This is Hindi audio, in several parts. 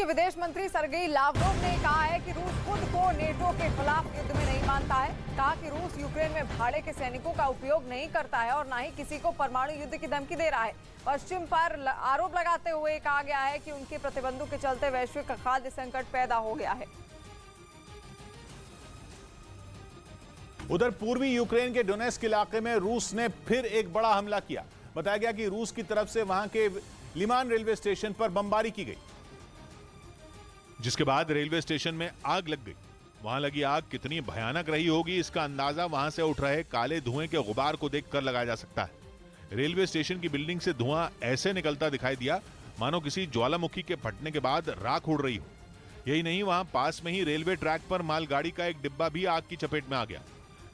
के विदेश मंत्री सर्गेई लावरोव ने कहा है कि रूस खुद को नेटो के खिलाफ युद्ध में नहीं मानता है। कहा कि रूस यूक्रेन में भाड़े के सैनिकों का उपयोग नहीं करता है और न ही किसी को परमाणु युद्ध की धमकी दे रहा है। पश्चिम पर आरोप लगाते हुए कहा गया है कि उनके प्रतिबंधों के चलते वैश्विक खाद्य संकट पैदा हो गया है। उधर पूर्वी यूक्रेन के डोनेस्क इलाके में रूस ने फिर एक बड़ा हमला किया। बताया गया कि रूस की तरफ से वहां के लिमान रेलवे स्टेशन पर बमबारी की गई, जिसके बाद रेलवे स्टेशन में आग लग गई। वहां लगी आग कितनी भयानक रही होगी, इसका अंदाजा वहां से उठ रहे काले धुएं के गुबार को देखकर लगाया जा सकता है। रेलवे स्टेशन की बिल्डिंग से धुआं ऐसे निकलता दिखाई दिया मानो किसी ज्वालामुखी के फटने के बाद राख उड़ रही हो। यही नहीं, वहां पास में ही रेलवे ट्रैक पर मालगाड़ी का एक डिब्बा भी आग की चपेट में आ गया,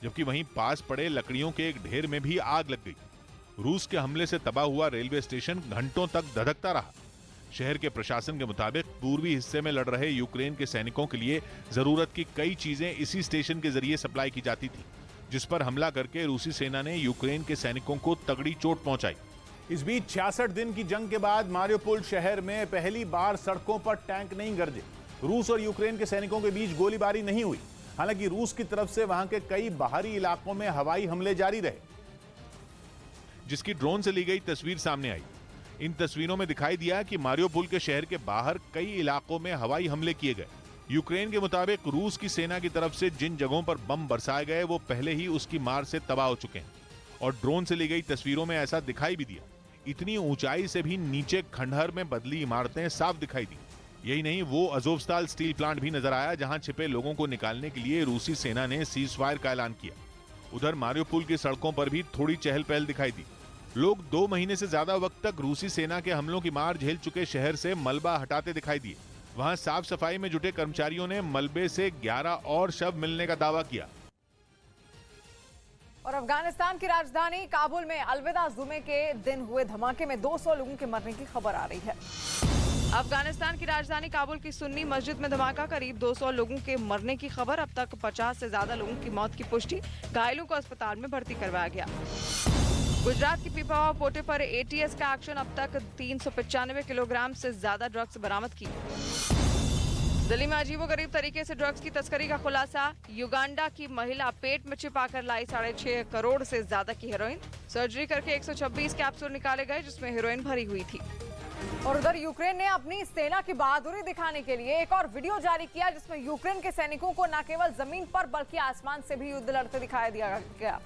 जबकि वहीं पास पड़े लकड़ियों के एक ढेर में भी आग लग गई। रूस के हमले से तबाह हुआ रेलवे स्टेशन घंटों तक धधकता रहा। शहर के प्रशासन के मुताबिक पूर्वी हिस्से में लड़ रहे यूक्रेन के सैनिकों के लिए जरूरत की कई चीजें इसी स्टेशन के जरिए सप्लाई की जाती थी, जिस पर हमला करके रूसी सेना ने यूक्रेन के सैनिकों को तगड़ी चोट पहुंचाई। इस बीच 66 दिन की जंग के बाद मारियोपोल शहर में पहली बार सड़कों पर टैंक नहीं गरजे। रूस और यूक्रेन के सैनिकों के बीच गोलीबारी नहीं हुई। हालांकि रूस की तरफ से वहां के कई बाहरी इलाकों में हवाई हमले जारी रहे, जिसकी ड्रोन से ली गई तस्वीर सामने आई। इन तस्वीरों में दिखाई दिया कि मारियोपोल के शहर के बाहर कई इलाकों में हवाई हमले किए गए। यूक्रेन के मुताबिक रूस की सेना की तरफ से जिन जगहों पर बम बरसाए गए वो पहले ही उसकी मार से तबाह हो चुके हैं, और ड्रोन से ली गई तस्वीरों में ऐसा दिखाई भी दिया। इतनी ऊंचाई से भी नीचे खंडहर में बदली इमारतें साफ दिखाई दी। यही नहीं, वो अजोवस्ताल स्टील प्लांट भी नजर आया, जहां छिपे लोगों को निकालने के लिए रूसी सेना ने सीज फायर का ऐलान किया। उधर मारियोपोल की सड़कों पर भी थोड़ी चहल पहल दिखाई दी। लोग 2 महीने से ज्यादा वक्त तक रूसी सेना के हमलों की मार झेल चुके शहर से मलबा हटाते दिखाई दिए। वहां साफ सफाई में जुटे कर्मचारियों ने मलबे से 11 और शव मिलने का दावा किया। और अफगानिस्तान की राजधानी काबुल में अलविदा जुमे के दिन हुए धमाके में 200 लोगों के मरने की खबर आ रही है। अफगानिस्तान की राजधानी काबुल की सुन्नी मस्जिद में धमाका, करीब 200 लोगों के मरने की खबर। अब तक 50 से ज्यादा लोगों की मौत की पुष्टि, घायलों को अस्पताल में भर्ती करवाया गया। गुजरात की पीपावाव पोटे पर एटीएस का एक्शन, अब तक 395 किलोग्राम से ज्यादा ड्रग्स बरामद की। दिल्ली में अजीबोगरीब तरीके से ड्रग्स की तस्करी का खुलासा, युगांडा की महिला पेट में छिपाकर लाई 6.5 करोड़ से ज्यादा की हेरोइन। सर्जरी करके 126 कैप्सूल निकाले गए, जिसमें हेरोइन भरी हुई थी। और उधर यूक्रेन ने अपनी सेना की बहादुरी दिखाने के लिए एक और वीडियो जारी किया, जिसमें यूक्रेन के सैनिकों को न केवल जमीन पर बल्कि आसमान से भी युद्ध लड़ते दिखाई दिया गया।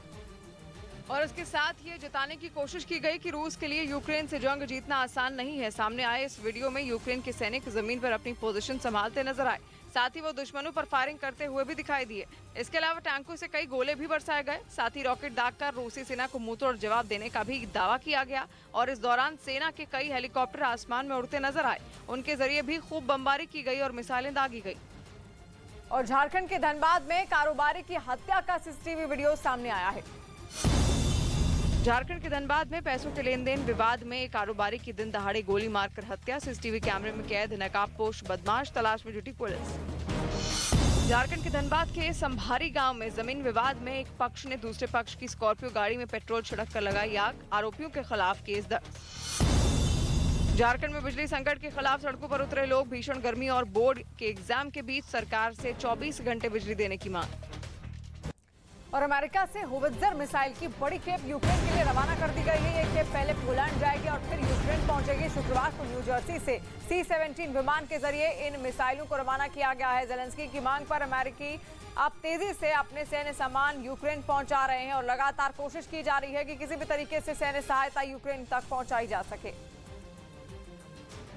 और इसके साथ ये जताने की कोशिश की गई कि रूस के लिए यूक्रेन से जंग जीतना आसान नहीं है। सामने आए इस वीडियो में यूक्रेन के सैनिक जमीन पर अपनी पोजीशन संभालते नजर आए, साथ ही वो दुश्मनों पर फायरिंग करते हुए भी दिखाई दिए। इसके अलावा टैंकों से कई गोले भी बरसाए गए, साथ ही रॉकेट दागकर रूसी सेना को मुंहतोड़ जवाब देने का भी दावा किया गया। और इस दौरान सेना के कई हेलीकॉप्टर आसमान में उड़ते नजर आए, उनके जरिए भी खूब बमबारी की गई और मिसाइलें दागी गई। और झारखंड के धनबाद में कारोबारी की हत्या का सीसीटीवी वीडियो सामने आया है। झारखंड के धनबाद में पैसों के लेन देन विवाद में एक कारोबारी की दिन दहाड़े गोली मारकर हत्या, सीसीटीवी कैमरे में कैद नकाबपोश बदमाश, तलाश में जुटी पुलिस। झारखंड के धनबाद के संभारी गांव में जमीन विवाद में एक पक्ष ने दूसरे पक्ष की स्कॉर्पियो गाड़ी में पेट्रोल छिड़क कर लगाई आग, आरोपियों के खिलाफ केस दर्ज। झारखंड में बिजली संकट के खिलाफ सड़कों पर उतरे लोग, भीषण गर्मी और बोर्ड के एग्जाम के बीच सरकार से 24 घंटे बिजली देने की मांग। और अमेरिका से होवित्जर मिसाइल की बड़ी खेप यूक्रेन के लिए रवाना कर दी गई है। ये खेप पहले पोलैंड जाएगी और फिर यूक्रेन पहुंचेगी। शुक्रवार को न्यू जर्सी से C-17 विमान के जरिए इन मिसाइलों को रवाना किया गया है। जेलेंस्की की मांग पर अमेरिकी अब तेजी से अपने सैन्य सामान यूक्रेन पहुंचा रहे हैं और लगातार कोशिश की जा रही है कि किसी भी तरीके से सैन्य सहायता यूक्रेन तक पहुंचाई जा सके।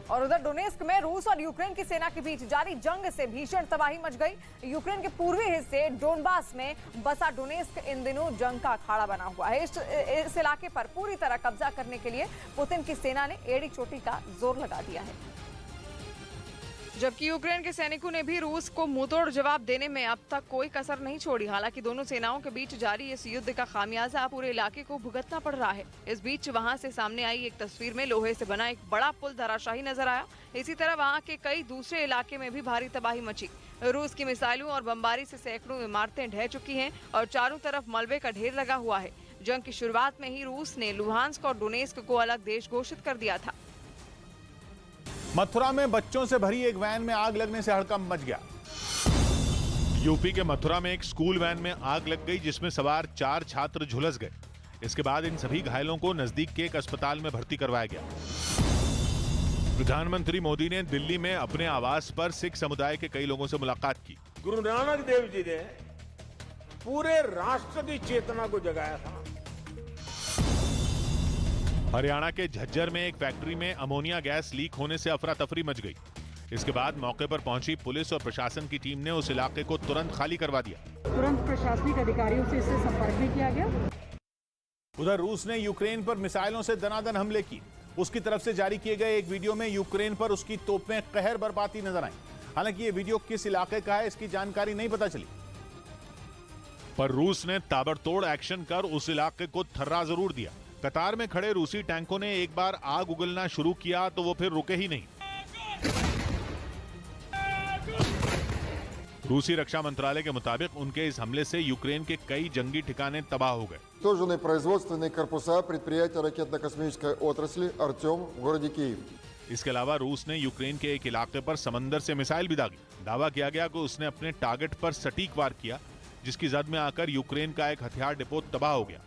और उधर डोनेस्क में रूस और यूक्रेन की सेना के बीच जारी जंग से भीषण तबाही मच गई। यूक्रेन के पूर्वी हिस्से डोनबास में बसा डोनेस्क इन दिनों जंग का अखाड़ा बना हुआ है। इस इलाके पर पूरी तरह कब्जा करने के लिए पुतिन की सेना ने एड़ी चोटी का जोर लगा दिया है, जबकि यूक्रेन के सैनिकों ने भी रूस को मुंहतोड़ जवाब देने में अब तक कोई कसर नहीं छोड़ी। हालांकि दोनों सेनाओं के बीच जारी इस युद्ध का खामियाजा पूरे इलाके को भुगतना पड़ रहा है। इस बीच वहां से सामने आई एक तस्वीर में लोहे से बना एक बड़ा पुल धराशायी नजर आया। इसी तरह वहां के कई दूसरे इलाके में भी भारी तबाही मची। रूस की मिसाइलों और बमबारी से सैकड़ों इमारतें ढह चुकी हैं और चारों तरफ मलबे का ढेर लगा हुआ है। जंग की शुरुआत में ही रूस ने लुहांस्क और डोनेस्क को अलग देश घोषित कर दिया था। मथुरा में बच्चों से भरी एक वैन में आग लगने से हड़कंप मच गया। यूपी के मथुरा में एक स्कूल वैन में आग लग गई जिसमें सवार 4 छात्र झुलस गए। इसके बाद इन सभी घायलों को नजदीक के एक अस्पताल में भर्ती करवाया गया। प्रधानमंत्री मोदी ने दिल्ली में अपने आवास पर सिख समुदाय के कई लोगों से मुलाकात की। गुरु नानक देव जी ने पूरे राष्ट्र की चेतना को जगाया था। हरियाणा के झज्जर में एक फैक्ट्री में अमोनिया गैस लीक होने से अफरा तफरी मच गई। इसके बाद मौके पर पहुंची पुलिस और प्रशासन की टीम ने उस इलाके को तुरंत खाली करवा दिया। तुरंत प्रशासनिक अधिकारियों से इससे संपर्क भी किया गया। उधर रूस ने यूक्रेन पर मिसाइलों से दनादन हमले किए। उसकी तरफ से जारी किए गए एक वीडियो में यूक्रेन पर उसकी तोपें कहर बरपाती नजर आई। हालांकि ये वीडियो किस इलाके का है इसकी जानकारी नहीं पता चली, पर रूस ने ताबड़तोड़ एक्शन कर उस इलाके को थर्रा जरूर दिया। कतार में खड़े रूसी टैंकों ने एक बार आग उगलना शुरू किया तो वो फिर रुके ही नहीं। रूसी रक्षा मंत्रालय के मुताबिक उनके इस हमले से यूक्रेन के कई जंगी ठिकाने तबाह हो गए। Уничтожены производственные корпуса предприятия ракетно-космической отрасли «Артем» в городе Киев. इसके अलावा रूस ने यूक्रेन के एक इलाके पर समंदर से मिसाइल भी दागी। दावा किया गया कि उसने अपने टारगेट पर सटीक वार किया, जिसकी जद में आकर यूक्रेन का एक हथियार डिपो तबाह हो गया।